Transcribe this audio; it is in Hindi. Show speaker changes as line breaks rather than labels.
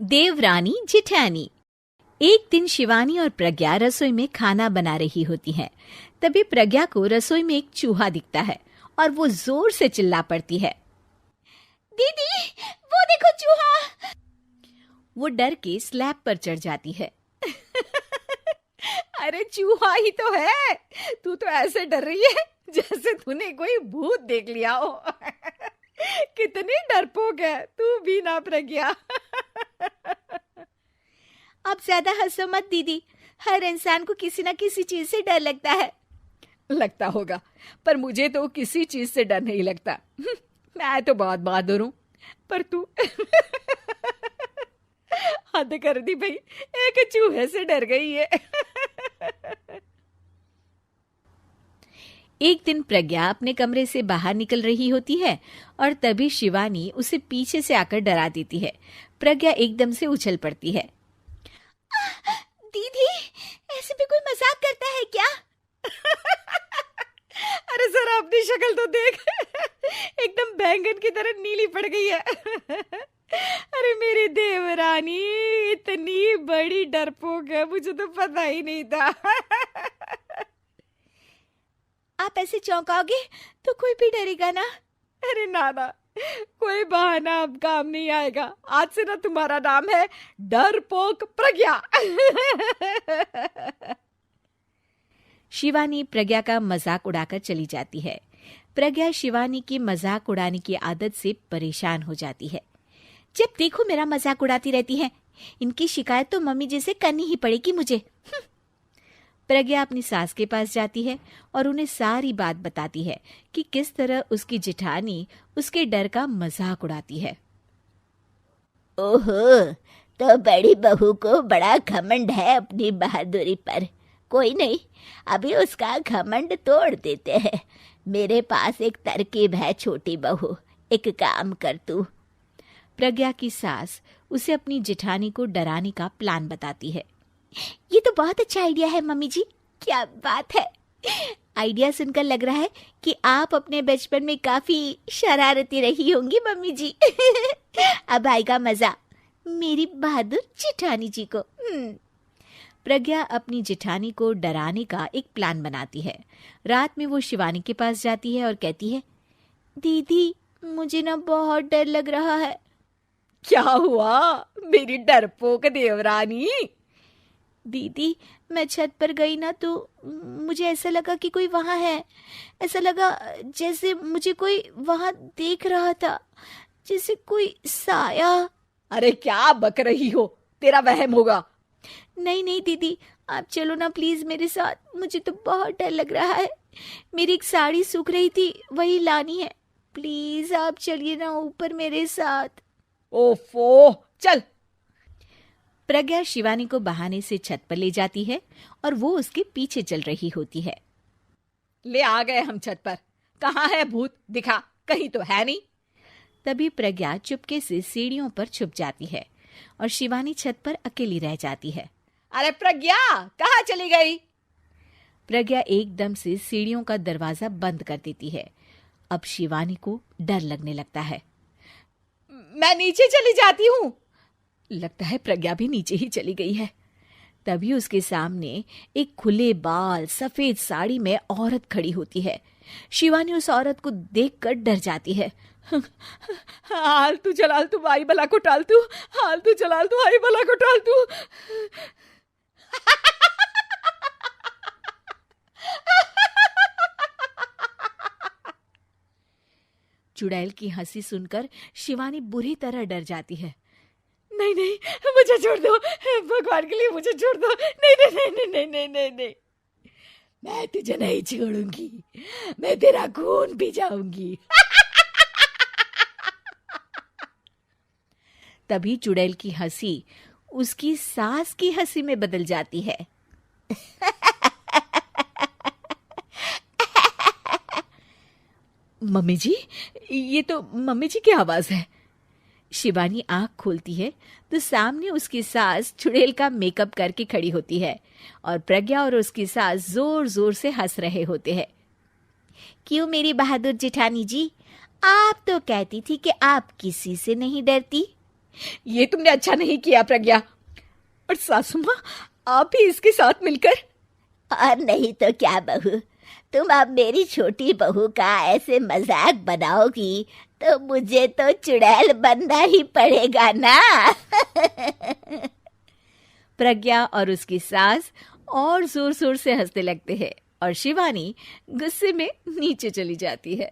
देवरानी जिठानी। एक दिन शिवानी और प्रज्ञा रसोई में खाना बना रही होती हैं। तभी प्रज्ञा को रसोई में एक चूहा दिखता है और वो जोर से चिल्ला पड़ती है, दीदी वो देखो चूहा। वो डर के स्लैब पर चढ़ जाती है।
अरे चूहा ही तो है, तू तो ऐसे डर रही है जैसे तूने कोई भूत देख लिया हो। कितनी डरपोक है तू भी ना प्रज्ञा।
अब ज्यादा हंसो मत दीदी, हर इंसान को किसी ना किसी चीज से डर लगता है।
लगता होगा, पर मुझे तो किसी चीज से डर नहीं लगता। मैं तो बहुत बहादुर हूं, पर तू हद कर दी भाई, एक चूहे से डर गई है।
एक दिन प्रज्ञा अपने कमरे से बाहर निकल रही होती है और तभी शिवानी उसे पीछे से आकर डरा देती है। प्रज्ञा एकदम से उछल पड़ती है। दीदी ऐसे भी कोई मजाक करता है क्या?
अरे जरा अपनी शक्ल तो देख, एकदम बैंगन की तरह नीली पड़ गई है। अरे मेरी देवरानी इतनी बड़ी डरपोक है, मुझे तो पता ही नहीं था।
आप ऐसे चौंकाओगे तो कोई भी डरेगा ना।
अरे नाना, कोई बहाना अब काम नहीं आएगा। आज से ना तुम्हारा नाम है डरपोक प्रज्ञा।
शिवानी प्रज्ञा का मजाक उड़ाकर चली जाती है। प्रज्ञा शिवानी की मजाक उड़ाने की आदत से परेशान हो जाती है। जब देखो मेरा मजाक उड़ाती रहती है, इनकी शिकायत तो मम्मी जी से करनी ही पड़ेगी मुझे। प्रज्ञा अपनी सास के पास जाती है और उन्हें सारी बात बताती है कि किस तरह उसकी जिठानी उसके डर का मजाक उड़ाती है।
ओहो, तो बड़ी बहू को बड़ा घमंड है अपनी बहादुरी पर। कोई नहीं, अभी उसका घमंड तोड़ देते हैं। मेरे पास एक तरकीब है छोटी बहू, एक काम कर तू।
प्रज्ञा की सास उसे अपनी जिठानी को डराने का प्लान बताती है। ये तो बहुत अच्छा आइडिया है मम्मी जी, क्या बात है। आइडिया सुनकर लग रहा है कि आप अपने बचपन में काफी शरारती रही होंगी मम्मी जी। अब आएगा मजा मेरी बहादुर जिठानी जी को। प्रज्ञा अपनी जिठानी को डराने का एक प्लान बनाती है। रात में वो शिवानी के पास जाती है और कहती है, दीदी मुझे ना बहुत डर लग रहा है।
क्या हुआ मेरी डरपोक देवरानी?
दीदी मैं छत पर गई ना तो मुझे ऐसा लगा कि कोई वहां है। ऐसा लगा जैसे मुझे कोई वहां देख रहा था, जैसे कोई साया।
अरे क्या बक रही हो, तेरा वहम होगा।
नहीं नहीं दीदी, आप चलो ना प्लीज मेरे साथ, मुझे तो बहुत डर लग रहा है। मेरी एक साड़ी सूख रही थी, वही लानी है। प्लीज आप चलिए ना ऊपर मेरे साथ।
ओफो, चल।
प्रज्ञा शिवानी को बहाने से छत पर ले जाती है और वो उसके पीछे चल रही होती है।
ले आ गए हम छत पर, कहाँ है भूत, दिखा, कहीं तो है नहीं।
तभी प्रज्ञा चुपके से सीढ़ियों पर छुप जाती है और शिवानी छत पर अकेली रह जाती है।
अरे प्रज्ञा कहाँ चली गई?
प्रज्ञा एकदम से सीढ़ियों का दरवाजा बंद कर देती है। अब शिवानी को डर लगने लगता है।
मैं नीचे चली जाती हूँ।
लगता है प्रज्ञा भी नीचे ही चली गई है। तभी उसके सामने एक खुले बाल सफेद साड़ी में औरत खड़ी होती है। शिवानी उस औरत को देखकर डर जाती है।
हाल तू जलाल तू आई बला को टाल तू, हाल तू जलाल तू आई बला को टाल तू।
चुड़ैल की हंसी सुनकर शिवानी बुरी तरह डर जाती है।
नहीं नहीं, मुझे छोड़ दो, भगवान के लिए मुझे छोड़ दो। नहीं नहीं नहीं नहीं नहीं नहीं नहीं, नहीं। मैं तुझे नहीं छोड़ूंगी, मैं तेरा खून पी जाऊंगी।
तभी चुड़ैल की हंसी उसकी सास की हंसी में बदल जाती है। मम्मी जी, ये तो मम्मी जी की आवाज है। शिवानी आंख खोलती है तो सामने उसकी सास चुड़ैल का मेकअप करके खड़ी होती है और प्रज्ञा और उसकी सास जोर जोर से हंस रहे होते हैं। क्यों मेरी बहादुर जेठानी जी, आप तो कहती थी कि आप किसी से नहीं डरती।
ये तुमने अच्छा नहीं किया प्रज्ञा। और सासू माँ, आप भी इसके साथ मिलकर।
और नहीं तो क्या बहू, तुम अब मेरी छोटी बहू का ऐसे मजाक बनाओगी तो मुझे तो चुड़ैल बनना ही पड़ेगा ना।
प्रज्ञा और उसकी सास और जोर जोर से हंसने लगते हैं और शिवानी गुस्से में नीचे चली जाती है।